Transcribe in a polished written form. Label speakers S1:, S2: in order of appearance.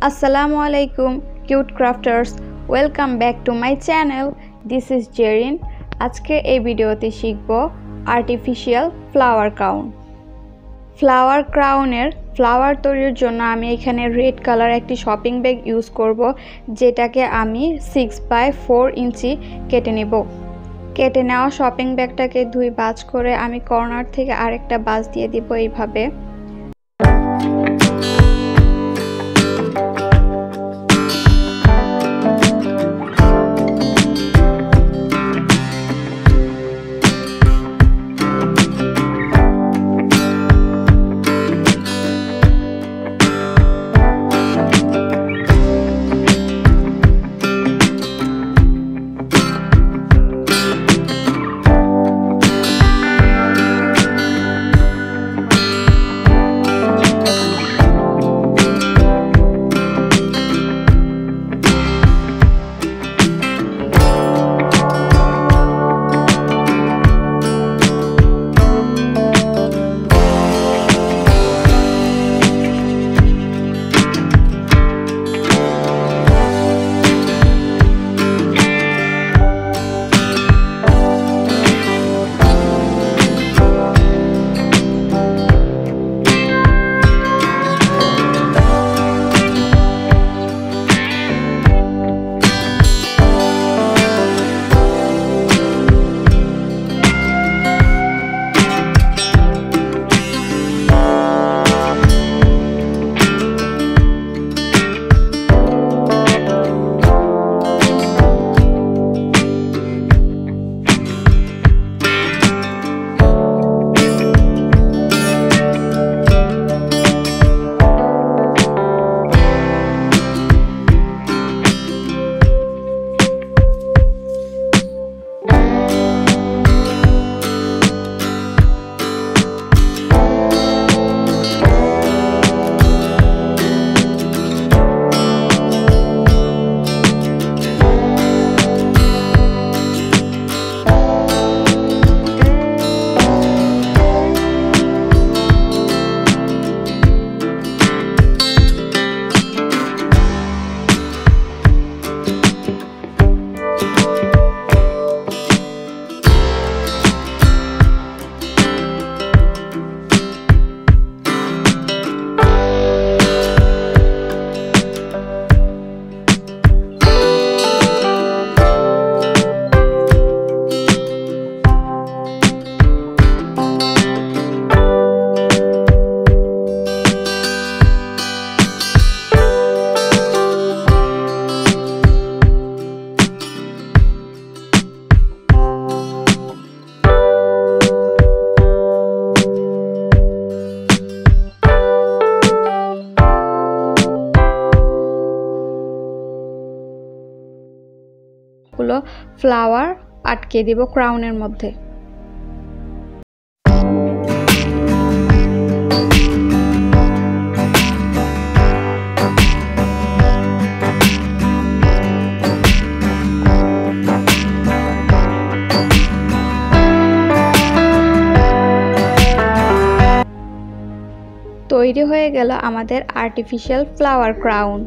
S1: Assalamualaikum cute crafters, welcome back to my channel. This is Jerin. আজকে এই ভিডিওতে শিখব আর্টিফিশিয়াল ফ্লাওয়ার ক্রাউন। ফ্লাওয়ার ক্রাউনের ফ্লাওয়ার তৈরির জন্য আমি এখানে রেড কালার একটি শপিং ব্যাগ ইউজ করব, যেটাকে আমি 6x4 ইঞ্চি কেটে নেব। কেটে নেওয়া শপিং ব্যাগটাকে দুই ভাঁজ করে আমি কর্নার থেকে আরেকটা ভাঁজ দিয়ে দিব এইভাবে। ফ্লাওয়ার আটকে দিব ক্রাউনের মধ্যে। তৈরি হয়ে গেল আমাদের আর্টিফিশিয়াল ফ্লাওয়ার ক্রাউন।